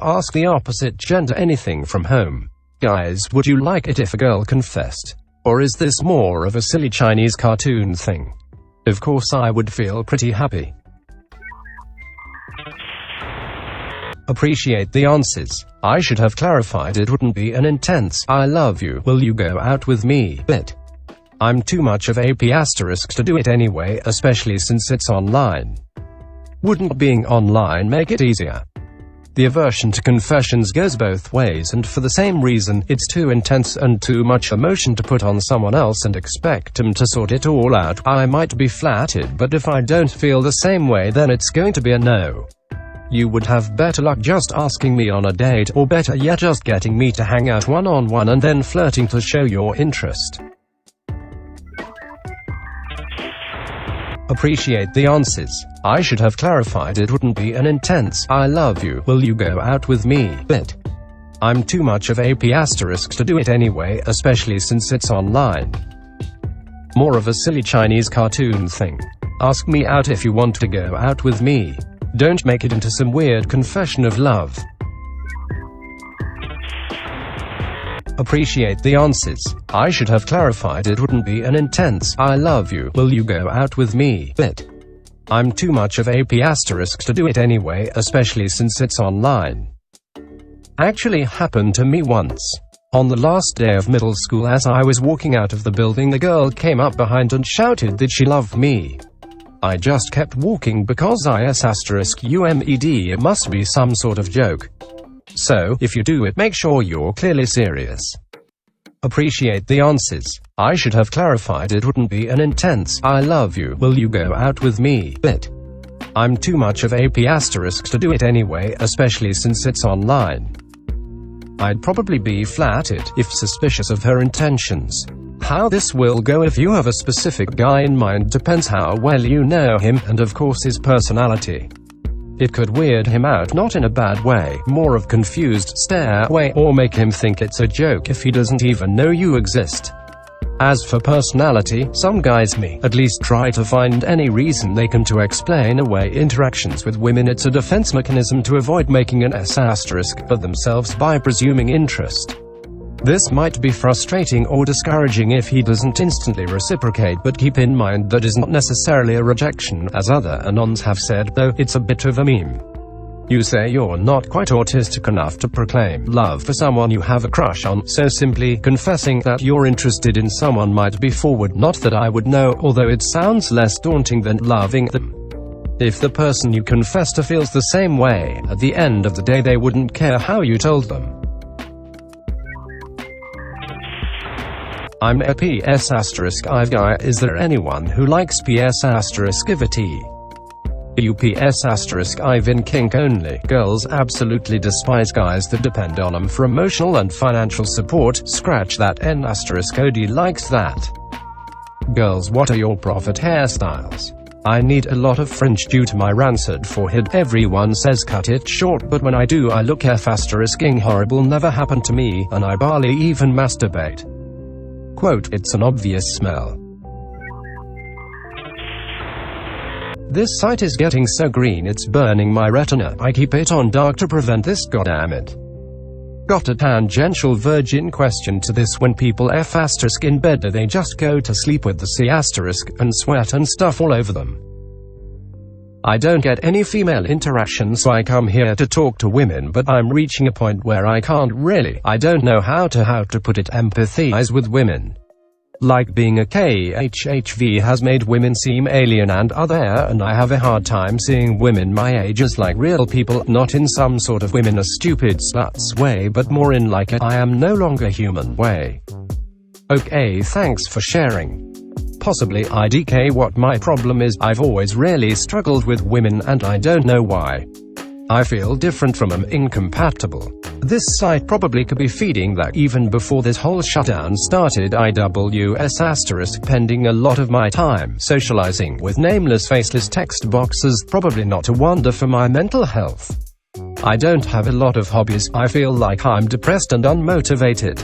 Ask the opposite gender anything from home. Guys, would you like it if a girl confessed? Or is this more of a silly Chinese cartoon thing? Of course I would feel pretty happy. Appreciate the answers. I should have clarified it wouldn't be an intense "I love you, will you go out with me" bit. I'm too much of a p** to do it anyway, especially since it's online. Wouldn't being online make it easier? The aversion to confessions goes both ways, and for the same reason, it's too intense and too much emotion to put on someone else and expect them to sort it all out. I might be flattered, but if I don't feel the same way, then it's going to be a no. You would have better luck just asking me on a date, or better yet just getting me to hang out one-on-one and then flirting to show your interest. Appreciate the answers. I should have clarified it wouldn't be an intense "I love you, will you go out with me" bit. I'm too much of a p** to do it anyway, especially since it's online. More of a silly Chinese cartoon thing. Ask me out if you want to go out with me. Don't make it into some weird confession of love. Appreciate the answers. I should have clarified it wouldn't be an intense "I love you, will you go out with me" bit. I'm too much of a p** to do it anyway, especially since it's online. Actually happened to me once. On the last day of middle school, as I was walking out of the building, the girl came up behind and shouted that she loved me. I just kept walking because it must be some sort of joke. So, if you do it, make sure you're clearly serious. Appreciate the answers. I should have clarified it wouldn't be an intense "I love you, will you go out with me" bit. I'm too much of a p** to do it anyway, especially since it's online. I'd probably be flattered, if suspicious of her intentions. How this will go if you have a specific guy in mind depends how well you know him, and of course his personality. It could weird him out, not in a bad way, more of confused stare way, or make him think it's a joke if he doesn't even know you exist. As for personality, some guys at least try to find any reason they can to explain away interactions with women. It's a defense mechanism to avoid making an s** for themselves by presuming interest. This might be frustrating or discouraging if he doesn't instantly reciprocate, but keep in mind that is not necessarily a rejection, as other anons have said, though it's a bit of a meme. You say you're not quite autistic enough to proclaim love for someone you have a crush on, so simply confessing that you're interested in someone might be forward. Not that I would know, although it sounds less daunting than loving them. If the person you confess to feels the same way, at the end of the day they wouldn't care how you told them. I'm a PS** guy. Is there anyone who likes PS** ivity? You PS** in kink only. Girls absolutely despise guys that depend on them for emotional and financial support. Scratch that N***. Cody likes that. Girls, what are your preferred hairstyles? I need a lot of fringe due to my rancid forehead. Everyone says cut it short, but when I do I look f***ing horrible. Never happened to me, and I barely even masturbate. Quote, it's an obvious smell. This site is getting so green it's burning my retina. I keep it on dark to prevent this, goddammit. Got a tangential virgin question to this: when people f** in bed, do they just go to sleep with the c** and sweat and stuff all over them? I don't get any female interaction, so I come here to talk to women, but I'm reaching a point where I can't really, I don't know how to put it, empathize with women. Like being a KHHV has made women seem alien and other, and I have a hard time seeing women my age as like real people, not in some sort of women are stupid sluts way, but more in like a I am no longer human way. Okay, thanks for sharing. Possibly IDK. What my problem is, I've always really struggled with women and I don't know why. I feel different from them, incompatible. This site probably could be feeding that even before this whole shutdown started. IWS*, spending a lot of my time socializing with nameless faceless text boxes, probably not a wonder for my mental health. I don't have a lot of hobbies. I feel like I'm depressed and unmotivated.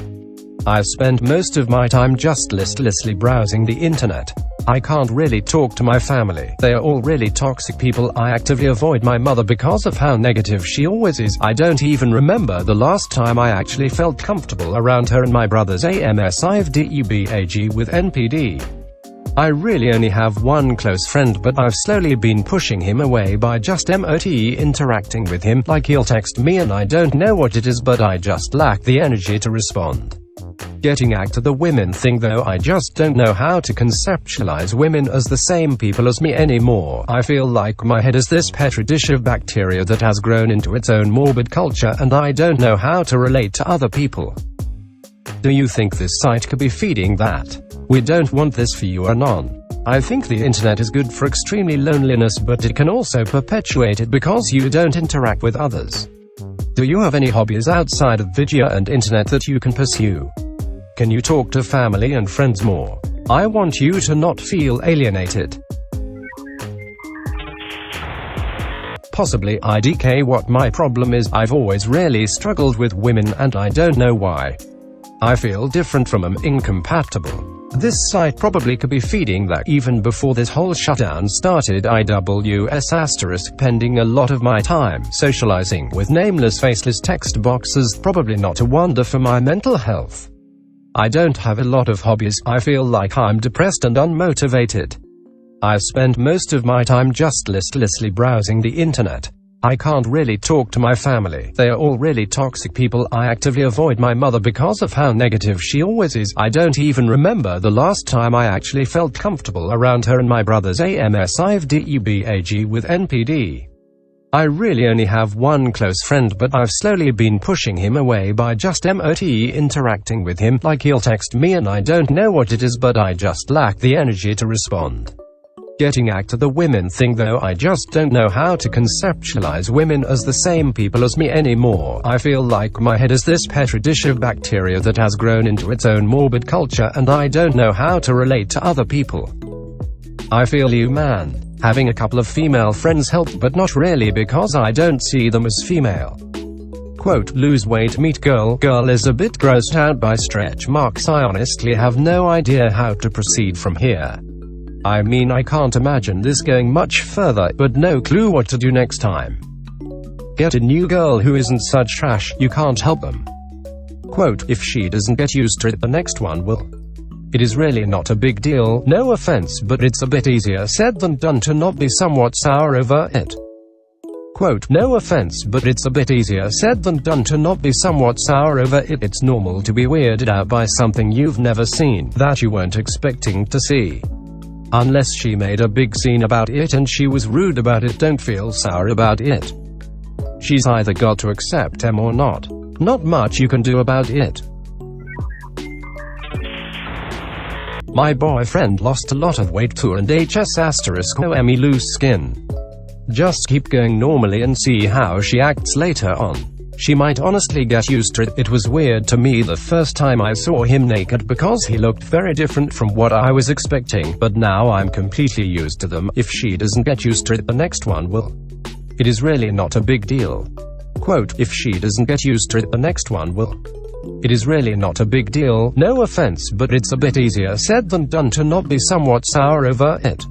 I've spent most of my time just listlessly browsing the internet. I can't really talk to my family. They are all really toxic people. I actively avoid my mother because of how negative she always is. I don't even remember the last time I actually felt comfortable around her, and my brothers AMSIVDEBAG with NPD. I really only have one close friend, but I've slowly been pushing him away by just MOTE interacting with him. Like, he'll text me and I don't know what it is, but I just lack the energy to respond. Getting back to the women thing though, I just don't know how to conceptualize women as the same people as me anymore. I feel like my head is this petri dish of bacteria that has grown into its own morbid culture, and I don't know how to relate to other people. Do you think this site could be feeding that? We don't want this for you, Anon. I think the internet is good for extremely loneliness, but it can also perpetuate it because you don't interact with others. Do you have any hobbies outside of video and internet that you can pursue? Can you talk to family and friends more? I want you to not feel alienated. Possibly IDK. What my problem is, I've always really struggled with women and I don't know why. I feel different from them, incompatible. This site probably could be feeding that even before this whole shutdown started. IWS*, pending a lot of my time socializing with nameless faceless text boxes, probably not a wonder for my mental health. I don't have a lot of hobbies. I feel like I'm depressed and unmotivated. I spend most of my time just listlessly browsing the internet. I can't really talk to my family. They are all really toxic people. I actively avoid my mother because of how negative she always is. I don't even remember the last time I actually felt comfortable around her, and my brothers AMSIVDEBAG with NPD. I really only have one close friend, but I've slowly been pushing him away by just MOTE interacting with him. Like, he'll text me and I don't know what it is, but I just lack the energy to respond. Getting back to the women thing though, I just don't know how to conceptualize women as the same people as me anymore. I feel like my head is this petri dish of bacteria that has grown into its own morbid culture, and I don't know how to relate to other people. I feel you, man. Having a couple of female friends helped, but not really because I don't see them as female. Quote, lose weight, meet girl. Girl is a bit grossed out by stretch marks. I honestly have no idea how to proceed from here. I mean, I can't imagine this going much further, but no clue what to do next time. Get a new girl who isn't such trash. You can't help them. Quote, if she doesn't get used to it, the next one will. It is really not a big deal, no offense, but it's a bit easier said than done to not be somewhat sour over it. Quote, no offense, but it's a bit easier said than done to not be somewhat sour over it. It's normal to be weirded out by something you've never seen, that you weren't expecting to see. Unless she made a big scene about it and she was rude about it, don't feel sour about it. She's either got to accept him or not. Not much you can do about it. My boyfriend lost a lot of weight too, and HS*OME loose skin. Just keep going normally and see how she acts later on. She might honestly get used to it. It was weird to me the first time I saw him naked because he looked very different from what I was expecting, but now I'm completely used to them. If she doesn't get used to it, the next one will. It is really not a big deal. Quote, if she doesn't get used to it, the next one will. It is really not a big deal, no offense, but it's a bit easier said than done to not be somewhat sour over it.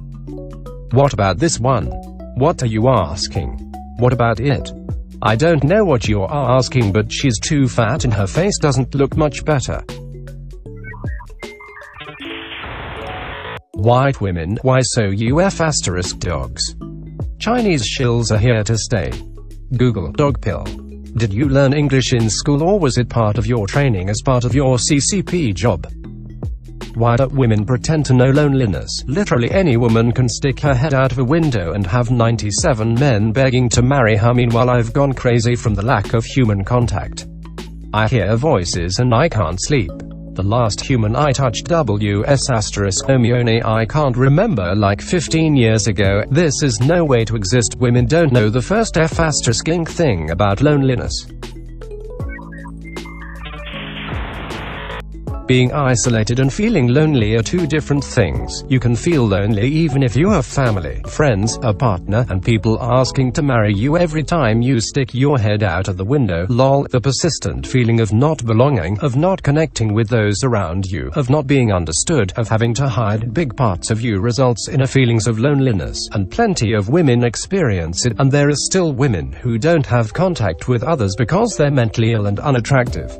What about this one? What are you asking? What about it? I don't know what you're asking, but she's too fat and her face doesn't look much better. White women, why so UF** dogs? Chinese shills are here to stay. Google dog pill. Did you learn English in school, or was it part of your training as part of your CCP job? Why do women pretend to know loneliness? Literally any woman can stick her head out of a window and have 97 men begging to marry her. Meanwhile, I've gone crazy from the lack of human contact. I hear voices and I can't sleep. The last human I touched WS*OME I can't remember, like 15 years ago. This is no way to exist. Women don't know the first F***ing thing about loneliness. Being isolated and feeling lonely are two different things. You can feel lonely even if you have family, friends, a partner, and people asking to marry you every time you stick your head out of the window. Lol. The persistent feeling of not belonging, of not connecting with those around you, of not being understood, of having to hide big parts of you results in a feelings of loneliness, and plenty of women experience it, and there are still women who don't have contact with others because they're mentally ill and unattractive.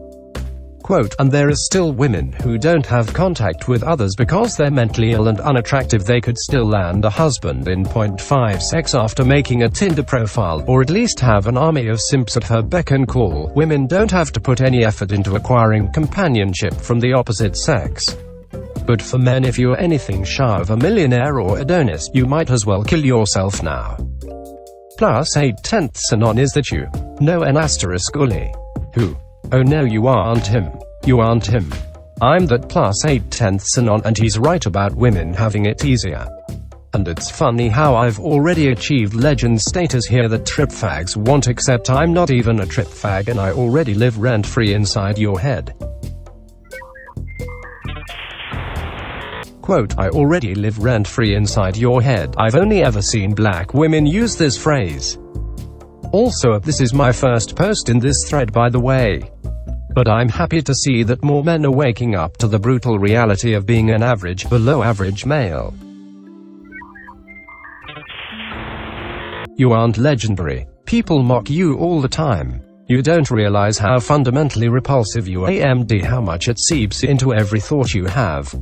Quote, and there are still women who don't have contact with others because they're mentally ill and unattractive. They could still land a husband in 0.5 sex after making a Tinder profile, or at least have an army of simps at her beck and call. Women don't have to put any effort into acquiring companionship from the opposite sex. But for men, if you're anything shy of a millionaire or Adonis, you might as well kill yourself now. Plus 8/10 anon is that you know an asterisk Uli. Who? Oh no, you aren't him. You aren't him. I'm that plus 8/10 anon, and he's right about women having it easier. And it's funny how I've already achieved legend status here that trip fags want, except I'm not even a trip fag and I already live rent-free inside your head. Quote, I already live rent-free inside your head. I've only ever seen black women use this phrase. Also, this is my first post in this thread, by the way. But I'm happy to see that more men are waking up to the brutal reality of being an average, below average male. You aren't legendary. People mock you all the time. You don't realize how fundamentally repulsive you are, and how much it seeps into every thought you have.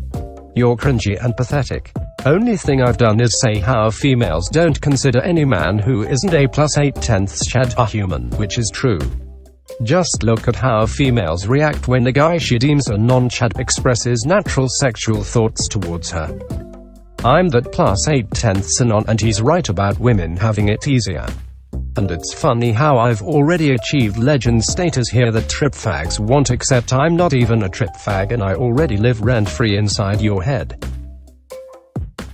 You're cringy and pathetic. Only thing I've done is say how females don't consider any man who isn't a plus 8/10 Chad a human, which is true. Just look at how females react when a guy she deems a non-Chad expresses natural sexual thoughts towards her. I'm that plus 8/10 anon, and he's right about women having it easier. And it's funny how I've already achieved legend status here that trip fags want, except I'm not even a trip fag and I already live rent-free inside your head.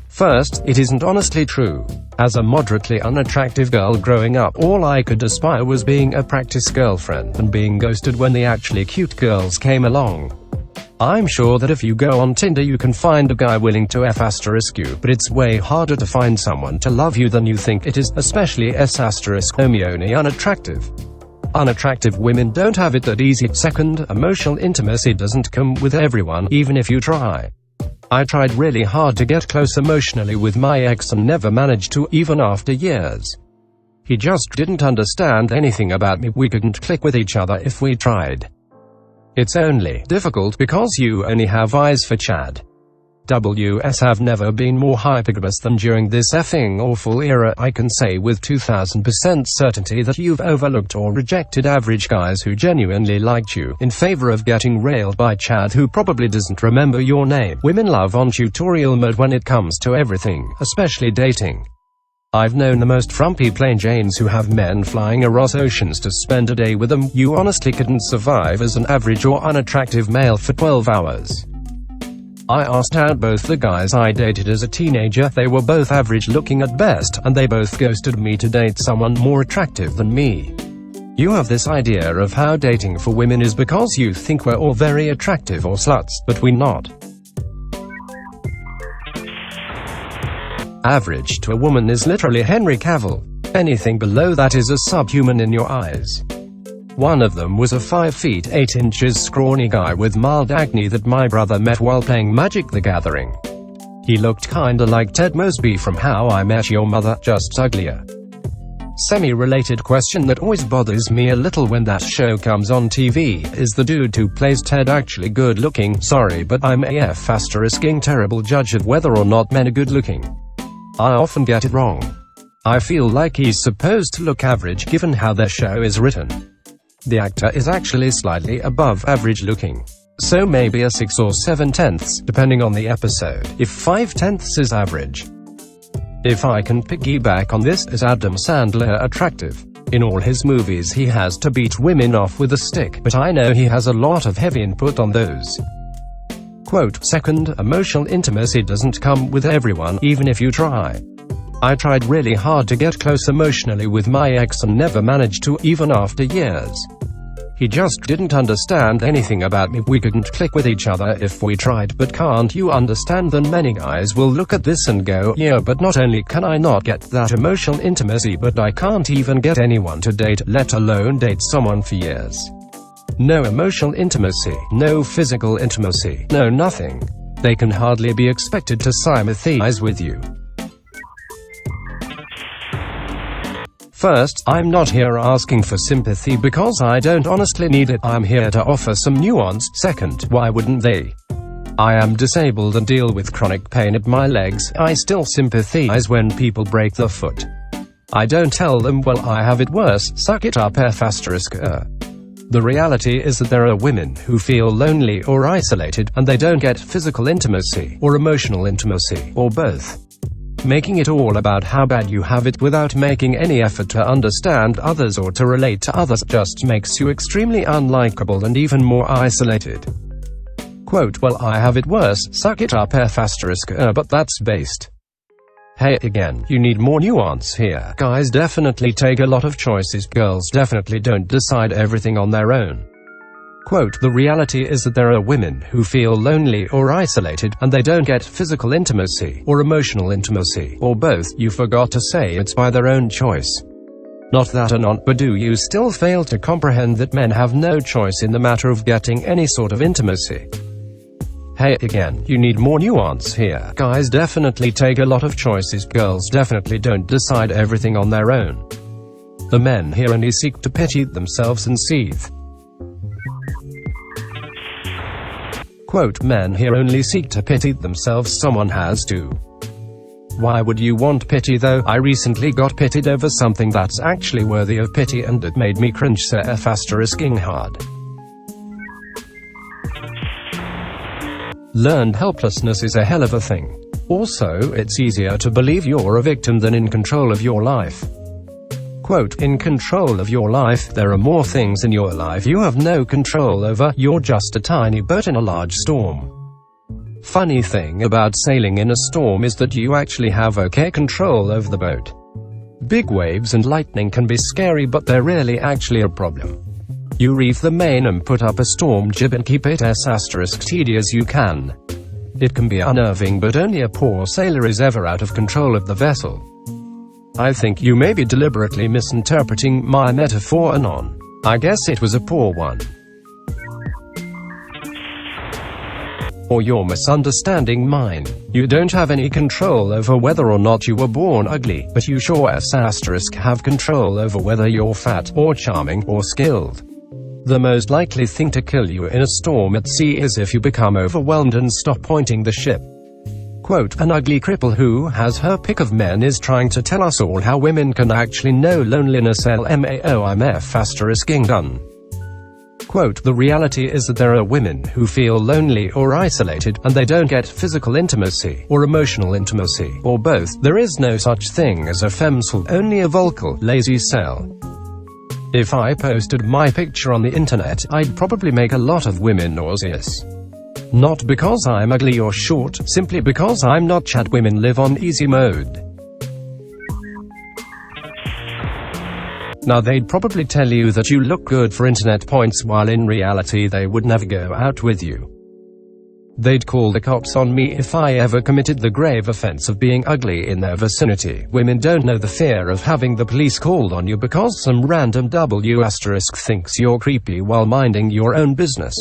First, it isn't honestly true. As a moderately unattractive girl growing up, all I could aspire was being a practice girlfriend, and being ghosted when the actually cute girls came along. I'm sure that if you go on Tinder you can find a guy willing to f*** you, but it's way harder to find someone to love you than you think it is, especially only unattractive. Unattractive women don't have it that easy. Second, emotional intimacy doesn't come with everyone, even if you try. I tried really hard to get close emotionally with my ex and never managed to, even after years. He just didn't understand anything about me. We couldn't click with each other if we tried. It's only difficult because you only have eyes for Chad. WS have never been more hypergamous than during this effing awful era. I can say with 2000% certainty that you've overlooked or rejected average guys who genuinely liked you, in favor of getting railed by Chad who probably doesn't remember your name. Women love on tutorial mode when it comes to everything, especially dating. I've known the most frumpy plain Janes who have men flying across oceans to spend a day with them. You honestly couldn't survive as an average or unattractive male for 12 hours. I asked out both the guys I dated as a teenager. They were both average looking at best, and they both ghosted me to date someone more attractive than me. You have this idea of how dating for women is because you think we're all very attractive or sluts, but we're not. Average to a woman is literally Henry Cavill. Anything below that is a subhuman in your eyes. One of them was a 5 feet 8 inches scrawny guy with mild acne that my brother met while playing Magic the Gathering. He looked kinda like Ted Mosby from How I Met Your Mother, just uglier. Semi-related question that always bothers me a little when that show comes on TV, is the dude who plays Ted actually good looking? Sorry, but I'm a terrible judge of whether or not men are good looking. I often get it wrong. I feel like he's supposed to look average given how their show is written. The actor is actually slightly above average looking. So maybe a 6 or 7/10, depending on the episode, if 5/10 is average. If I can piggyback on this, is Adam Sandler attractive? In all his movies he has to beat women off with a stick, but I know he has a lot of heavy input on those. Quote, second, emotional intimacy doesn't come with everyone, even if you try. I tried really hard to get close emotionally with my ex and never managed to, even after years. He just didn't understand anything about me. We couldn't click with each other if we tried. But can't you understand that many guys will look at this and go, yeah, but not only can I not get that emotional intimacy, but I can't even get anyone to date, let alone date someone for years. No emotional intimacy, no physical intimacy, no nothing. They can hardly be expected to sympathize with you. First, I'm not here asking for sympathy because I don't honestly need it. I'm here to offer some nuance. Second, why wouldn't they? I am disabled and deal with chronic pain at my legs. I still sympathize when people break their foot. I don't tell them, well, I have it worse, suck it up f***. The reality is that there are women who feel lonely or isolated, and they don't get physical intimacy, or emotional intimacy, or both. Making it all about how bad you have it without making any effort to understand others or to relate to others just makes you extremely unlikable and even more isolated. Quote, well, I have it worse, suck it up f***, but that's based. Hey, again, you need more nuance here. Guys definitely take a lot of choices, girls definitely don't decide everything on their own. Quote, the reality is that there are women who feel lonely or isolated, and they don't get physical intimacy, or emotional intimacy, or both. You forgot to say it's by their own choice. Not that or not, but do you still fail to comprehend that men have no choice in the matter of getting any sort of intimacy? Hey, again, you need more nuance here. Guys definitely take a lot of choices, girls definitely don't decide everything on their own. The men here only seek to pity themselves and seethe. Quote, men here only seek to pity themselves, someone has to. Why would you want pity though? I recently got pitied over something that's actually worthy of pity and it made me cringe so f***ing hard. Learned helplessness is a hell of a thing. Also, it's easier to believe you're a victim than in control of your life. Quote, in control of your life, there are more things in your life you have no control over, you're just a tiny boat in a large storm. Funny thing about sailing in a storm is that you actually have okay control over the boat. Big waves and lightning can be scary, but they're really actually a problem. You reef the main and put up a storm jib and keep it as ***** as you can. It can be unnerving, but only a poor sailor is ever out of control of the vessel. I think you may be deliberately misinterpreting my metaphor, Anon. I guess it was a poor one. Or you're misunderstanding mine. You don't have any control over whether or not you were born ugly, but you sure as * have control over whether you're fat, or charming, or skilled. The most likely thing to kill you in a storm at sea is if you become overwhelmed and stop pointing the ship. Quote, an ugly cripple who has her pick of men is trying to tell us all how women can actually know loneliness. LMAO, I'm f***ing done. Quote, the reality is that there are women who feel lonely or isolated, and they don't get physical intimacy, or emotional intimacy, or both. There is no such thing as a femcel, only a vocal, lazy cell. If I posted my picture on the internet, I'd probably make a lot of women nauseous. Not because I'm ugly or short, simply because I'm not Chad. Women live on easy mode. Now they'd probably tell you that you look good for internet points, while in reality they would never go out with you. They'd call the cops on me if I ever committed the grave offense of being ugly in their vicinity. Women don't know the fear of having the police called on you because some random W** thinks you're creepy while minding your own business.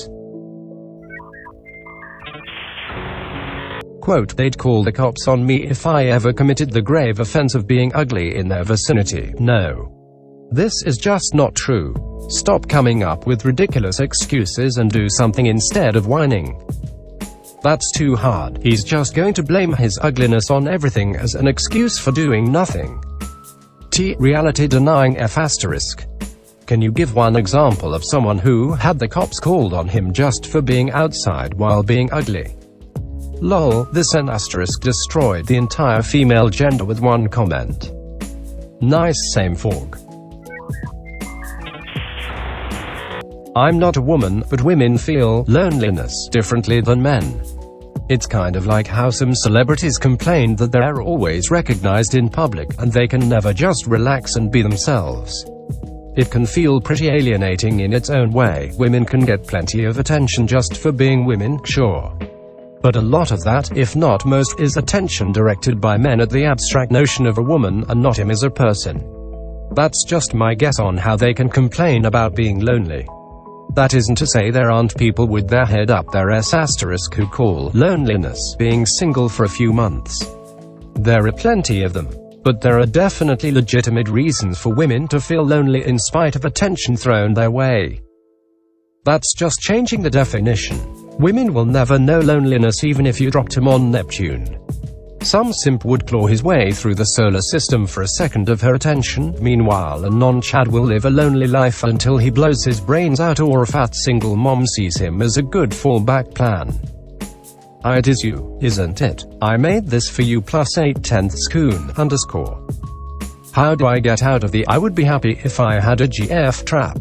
Quote, they'd call the cops on me if I ever committed the grave offense of being ugly in their vicinity. No. This is just not true. Stop coming up with ridiculous excuses and do something instead of whining. That's too hard. He's just going to blame his ugliness on everything as an excuse for doing nothing. Reality denying f***. Can you give one example of someone who had the cops called on him just for being outside while being ugly? Lol, this n** destroyed the entire female gender with one comment. Nice same fork. I'm not a woman, but women feel loneliness differently than men. It's kind of like how some celebrities complain that they're always recognized in public, and they can never just relax and be themselves. It can feel pretty alienating in its own way. Women can get plenty of attention just for being women, sure. But a lot of that, if not most, is attention directed by men at the abstract notion of a woman and not him as a person. That's just my guess on how they can complain about being lonely. That isn't to say there aren't people with their head up their asterisk who call loneliness being single for a few months. There are plenty of them. But there are definitely legitimate reasons for women to feel lonely in spite of attention thrown their way. That's just changing the definition. Women will never know loneliness even if you dropped him on Neptune. Some simp would claw his way through the solar system for a second of her attention. Meanwhile, a non-Chad will live a lonely life until he blows his brains out or a fat single mom sees him as a good fallback plan. It is you, isn't it? I made this for you +8/10 coon_. How do I get out of the I would be happy if I had a GF trap?